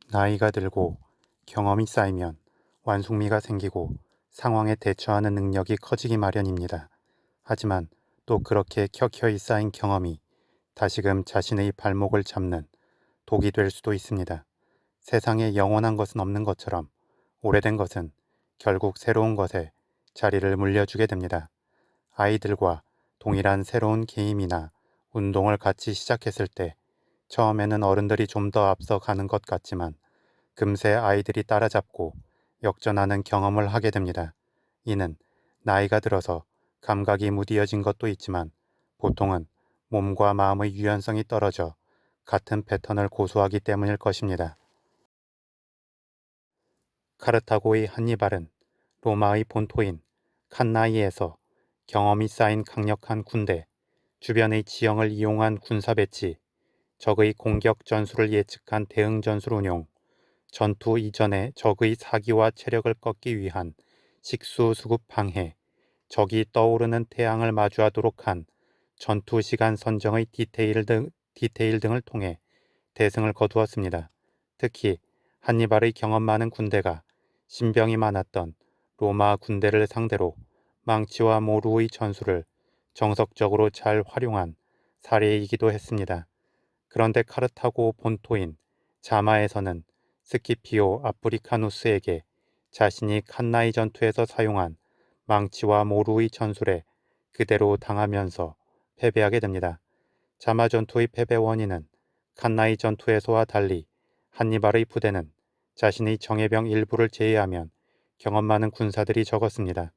나이가 들고 경험이 쌓이면 완숙미가 생기고 상황에 대처하는 능력이 커지기 마련입니다. 하지만 또 그렇게 켜켜이 쌓인 경험이 다시금 자신의 발목을 잡는 독이 될 수도 있습니다. 세상에 영원한 것은 없는 것처럼 오래된 것은 결국 새로운 것에 자리를 물려주게 됩니다. 아이들과 동일한 새로운 게임이나 운동을 같이 시작했을 때 처음에는 어른들이 좀 더 앞서 가는 것 같지만 금세 아이들이 따라잡고 역전하는 경험을 하게 됩니다. 이는 나이가 들어서 감각이 무디어진 것도 있지만 보통은 몸과 마음의 유연성이 떨어져 같은 패턴을 고수하기 때문일 것입니다. 카르타고의 한니발은 로마의 본토인 칸나이에서 경험이 쌓인 강력한 군대, 주변의 지형을 이용한 군사 배치, 적의 공격 전술을 예측한 대응 전술 운용, 전투 이전에 적의 사기와 체력을 꺾기 위한 식수 수급 방해, 적이 떠오르는 태양을 마주하도록 한 전투 시간 선정의 디테일 등을 통해 대승을 거두었습니다. 특히 한니발의 경험 많은 군대가 신병이 많았던 로마 군대를 상대로 망치와 모루의 전술을 정석적으로 잘 활용한 사례이기도 했습니다. 그런데 카르타고 본토인 자마에서는 스키피오 아프리카누스에게 자신이 칸나이 전투에서 사용한 망치와 모루의 전술에 그대로 당하면서 패배하게 됩니다. 자마 전투의 패배 원인은 칸나이 전투에서와 달리 한니발의 부대는 자신의 정예병 일부를 제외하면 경험 많은 군사들이 적었습니다.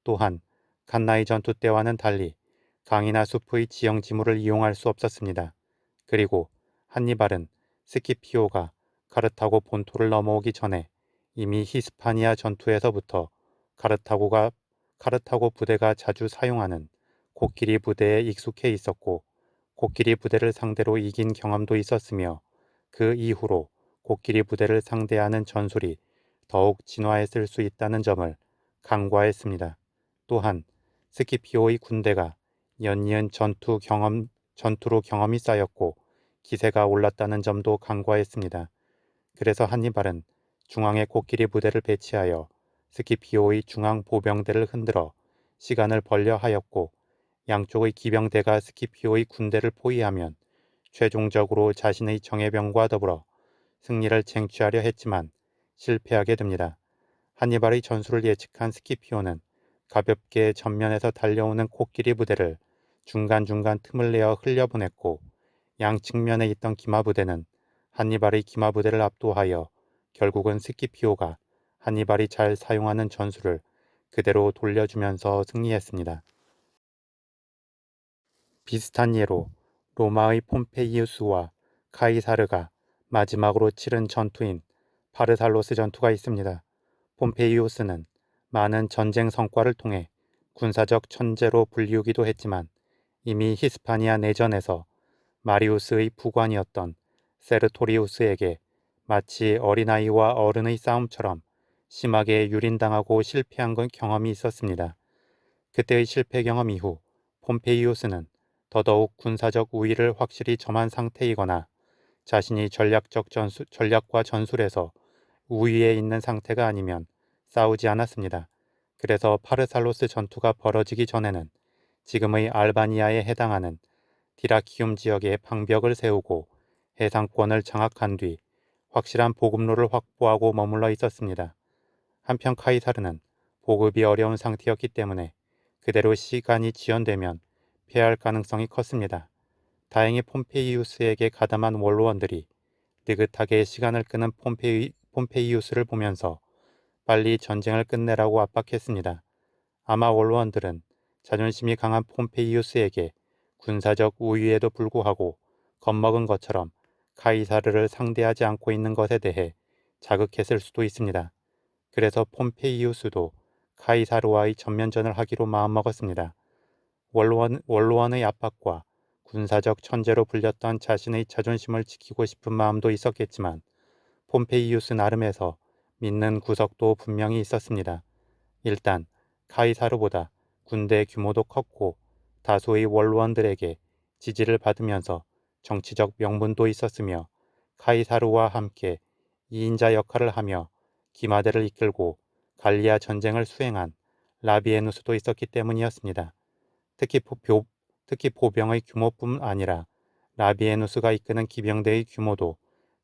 또한 칸나이 전투 때와는 달리 강이나 숲의 지형 지물을 이용할 수 없었습니다. 그리고 한니발은 스키피오가 카르타고 본토를 넘어오기 전에 이미 히스파니아 전투에서부터 카르타고 부대가 자주 사용하는 코끼리 부대에 익숙해 있었고 코끼리 부대를 상대로 이긴 경험도 있었으며 그 이후로 코끼리 부대를 상대하는 전술이 더욱 진화했을 수 있다는 점을 간과했습니다. 또한 스키피오의 군대가 연이은 전투로 경험이 쌓였고 기세가 올랐다는 점도 간과했습니다. 그래서 한니발은 중앙에 코끼리 부대를 배치하여 스키피오의 중앙 보병대를 흔들어 시간을 벌려 하였고 양쪽의 기병대가 스키피오의 군대를 포위하면 최종적으로 자신의 정예병과 더불어 승리를 쟁취하려 했지만 실패하게 됩니다. 한니발의 전술을 예측한 스키피오는 가볍게 전면에서 달려오는 코끼리 부대를 중간중간 틈을 내어 흘려보냈고 양측면에 있던 기마부대는 한니발의 기마부대를 압도하여 결국은 스키피오가 한니발이 잘 사용하는 전술을 그대로 돌려주면서 승리했습니다. 비슷한 예로 로마의 폼페이우스와 카이사르가 마지막으로 치른 전투인 파르살로스 전투가 있습니다. 폼페이우스는 많은 전쟁 성과를 통해 군사적 천재로 불리우기도 했지만 이미 히스파니아 내전에서 마리우스의 부관이었던 세르토리우스에게 마치 어린아이와 어른의 싸움처럼 심하게 유린당하고 실패한 경험이 있었습니다. 그때의 실패 경험 이후 폼페이우스는 더더욱 군사적 우위를 확실히 점한 상태이거나 자신이 전략과 전술에서 우위에 있는 상태가 아니면 싸우지 않았습니다. 그래서 파르살로스 전투가 벌어지기 전에는 지금의 알바니아에 해당하는 디라키움 지역에 방벽을 세우고 해상권을 장악한 뒤 확실한 보급로를 확보하고 머물러 있었습니다. 한편 카이사르는 보급이 어려운 상태였기 때문에 그대로 시간이 지연되면 패할 가능성이 컸습니다. 다행히 폼페이우스에게 가담한 원로원들이 느긋하게 시간을 끄는 폼페이우스를 보면서 빨리 전쟁을 끝내라고 압박했습니다. 아마 원로원들은 자존심이 강한 폼페이우스에게 군사적 우위에도 불구하고 겁먹은 것처럼 카이사르를 상대하지 않고 있는 것에 대해 자극했을 수도 있습니다. 그래서 폼페이우스도 카이사르와의 전면전을 하기로 마음먹었습니다. 원로원의 압박과 군사적 천재로 불렸던 자신의 자존심을 지키고 싶은 마음도 있었겠지만 폼페이우스 나름에서 믿는 구석도 분명히 있었습니다. 일단 카이사르보다 군대 규모도 컸고 다수의 원로원들에게 지지를 받으면서 정치적 명분도 있었으며 카이사르와 함께 2인자 역할을 하며 기마대를 이끌고 갈리아 전쟁을 수행한 라비에누스도 있었기 때문이었습니다. 특히, 특히 보병의 규모뿐 아니라 라비에누스가 이끄는 기병대의 규모도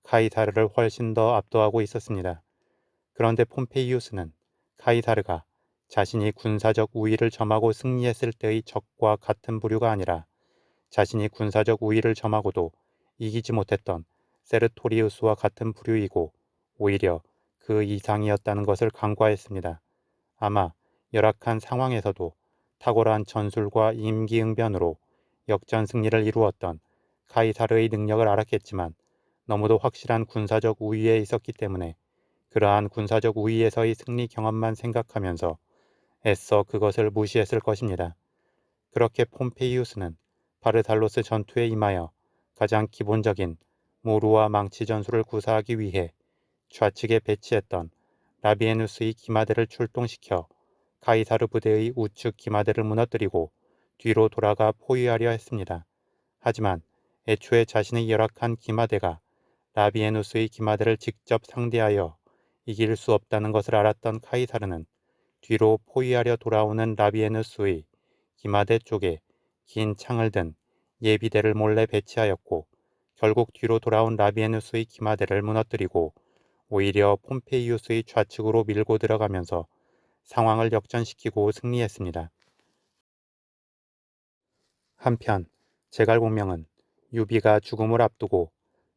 카이사르를 훨씬 더 압도하고 있었습니다. 그런데 폼페이우스는 카이사르가 자신이 군사적 우위를 점하고 승리했을 때의 적과 같은 부류가 아니라 자신이 군사적 우위를 점하고도 이기지 못했던 세르토리우스와 같은 부류이고 오히려 그 이상이었다는 것을 간과했습니다. 아마 열악한 상황에서도 탁월한 전술과 임기응변으로 역전 승리를 이루었던 카이사르의 능력을 알았겠지만 너무도 확실한 군사적 우위에 있었기 때문에 그러한 군사적 우위에서의 승리 경험만 생각하면서 애써 그것을 무시했을 것입니다. 그렇게 폼페이우스는 바르살로스 전투에 임하여 가장 기본적인 모루와 망치 전술을 구사하기 위해 좌측에 배치했던 라비에누스의 기마대를 출동시켜 카이사르 부대의 우측 기마대를 무너뜨리고 뒤로 돌아가 포위하려 했습니다. 하지만 애초에 자신의 열악한 기마대가 라비에누스의 기마대를 직접 상대하여 이길 수 없다는 것을 알았던 카이사르는 뒤로 포위하려 돌아오는 라비에누스의 기마대 쪽에 긴 창을 든 예비대를 몰래 배치하였고 결국 뒤로 돌아온 라비에누스의 기마대를 무너뜨리고 오히려 폼페이우스의 좌측으로 밀고 들어가면서 상황을 역전시키고 승리했습니다. 한편 제갈공명은 유비가 죽음을 앞두고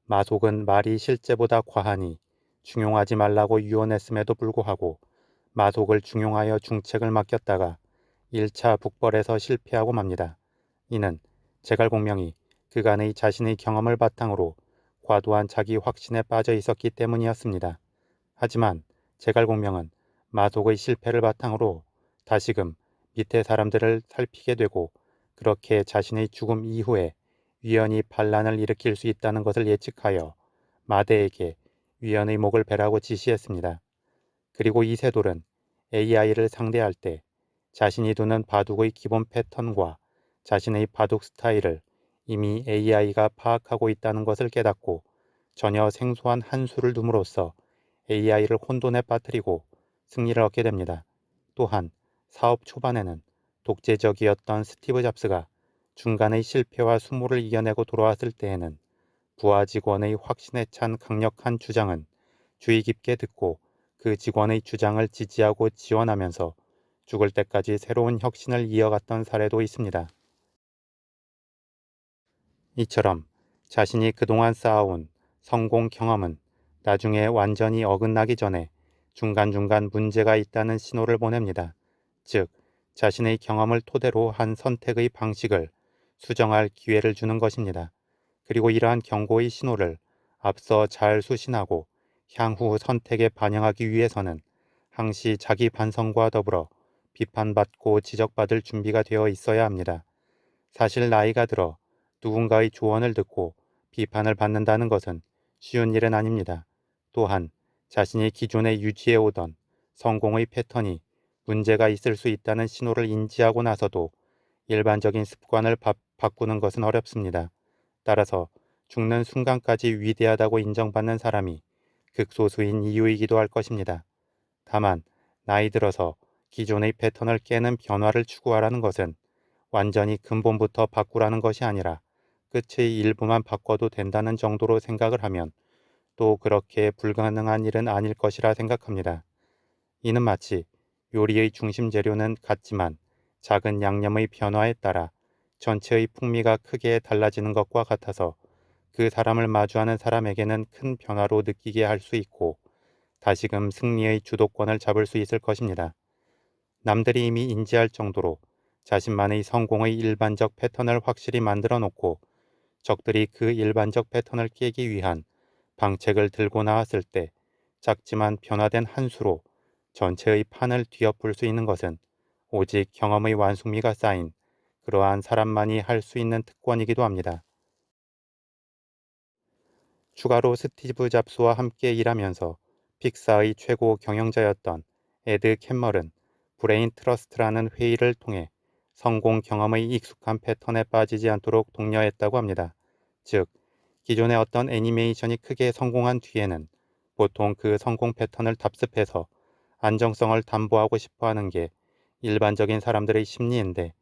마속은 말이 실제보다 과하니 중용하지 말라고 유언했음에도 불구하고 마속을 중용하여 중책을 맡겼다가 1차 북벌에서 실패하고 맙니다. 이는 제갈공명이 그간의 자신의 경험을 바탕으로 과도한 자기 확신에 빠져 있었기 때문이었습니다. 하지만 제갈공명은 마속의 실패를 바탕으로 다시금 밑에 사람들을 살피게 되고 그렇게 자신의 죽음 이후에 위헌이 반란을 일으킬 수 있다는 것을 예측하여 마대에게 위헌의 목을 베라고 지시했습니다. 그리고 이세돌은 AI를 상대할 때 자신이 두는 바둑의 기본 패턴과 자신의 바둑 스타일을 이미 AI가 파악하고 있다는 것을 깨닫고 전혀 생소한 한 수를 둠으로써 AI를 혼돈에 빠뜨리고 승리를 얻게 됩니다. 또한 사업 초반에는 독재적이었던 스티브 잡스가 중간의 실패와 수모를 이겨내고 돌아왔을 때에는 부하 직원의 확신에 찬 강력한 주장은 주의 깊게 듣고 그 직원의 주장을 지지하고 지원하면서 죽을 때까지 새로운 혁신을 이어갔던 사례도 있습니다. 이처럼 자신이 그동안 쌓아온 성공 경험은 나중에 완전히 어긋나기 전에 중간중간 문제가 있다는 신호를 보냅니다. 즉, 자신의 경험을 토대로 한 선택의 방식을 수정할 기회를 주는 것입니다. 그리고 이러한 경고의 신호를 앞서 잘 수신하고 향후 선택에 반영하기 위해서는 항시 자기 반성과 더불어 비판받고 지적받을 준비가 되어 있어야 합니다. 사실 나이가 들어 누군가의 조언을 듣고 비판을 받는다는 것은 쉬운 일은 아닙니다. 또한 자신이 기존에 유지해오던 성공의 패턴이 문제가 있을 수 있다는 신호를 인지하고 나서도 일반적인 습관을 바꾸는 것은 어렵습니다. 따라서 죽는 순간까지 위대하다고 인정받는 사람이 극소수인 이유이기도 할 것입니다. 다만 나이 들어서 기존의 패턴을 깨는 변화를 추구하라는 것은 완전히 근본부터 바꾸라는 것이 아니라 끝의 일부만 바꿔도 된다는 정도로 생각을 하면 또 그렇게 불가능한 일은 아닐 것이라 생각합니다. 이는 마치 요리의 중심 재료는 같지만 작은 양념의 변화에 따라 전체의 풍미가 크게 달라지는 것과 같아서 그 사람을 마주하는 사람에게는 큰 변화로 느끼게 할 수 있고 다시금 승리의 주도권을 잡을 수 있을 것입니다. 남들이 이미 인지할 정도로 자신만의 성공의 일반적 패턴을 확실히 만들어 놓고 적들이 그 일반적 패턴을 깨기 위한 방책을 들고 나왔을 때 작지만 변화된 한 수로 전체의 판을 뒤엎을 수 있는 것은 오직 경험의 완숙미가 쌓인 그러한 사람만이 할 수 있는 특권이기도 합니다. 추가로 스티브 잡스와 함께 일하면서 픽사의 최고 경영자였던 에드 캔멀은 브레인 트러스트라는 회의를 통해 성공 경험의 익숙한 패턴에 빠지지 않도록 독려했다고 합니다. 즉, 기존의 어떤 애니메이션이 크게 성공한 뒤에는 보통 그 성공 패턴을 답습해서 안정성을 담보하고 싶어 하는 게 일반적인 사람들의 심리인데,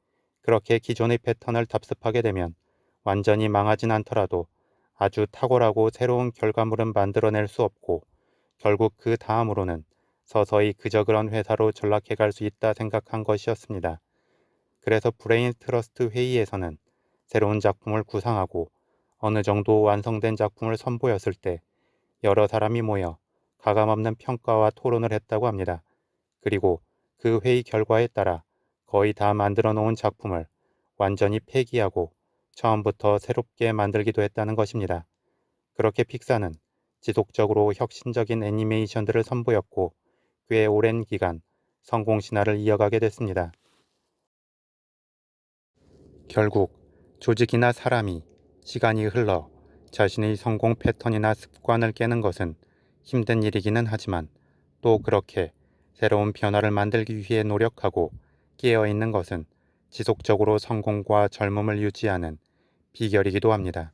그렇게 기존의 패턴을 답습하게 되면 완전히 망하진 않더라도 아주 탁월하고 새로운 결과물은 만들어낼 수 없고, 결국 그 다음으로는 서서히 그저 그런 회사로 전락해 갈 수 있다 생각한 것이었습니다. 그래서 브레인 트러스트 회의에서는 새로운 작품을 구상하고 어느 정도 완성된 작품을 선보였을 때 여러 사람이 모여 가감없는 평가와 토론을 했다고 합니다. 그리고 그 회의 결과에 따라 거의 다 만들어 놓은 작품을 완전히 폐기하고 처음부터 새롭게 만들기도 했다는 것입니다. 그렇게 픽사는 지속적으로 혁신적인 애니메이션들을 선보였고 꽤 오랜 기간 성공 신화를 이어가게 됐습니다. 결국 조직이나 사람이 시간이 흘러 자신의 성공 패턴이나 습관을 깨는 것은 힘든 일이기는 하지만, 또 그렇게 새로운 변화를 만들기 위해 노력하고 깨어있는 것은 지속적으로 성공과 젊음을 유지하는 비결이기도 합니다.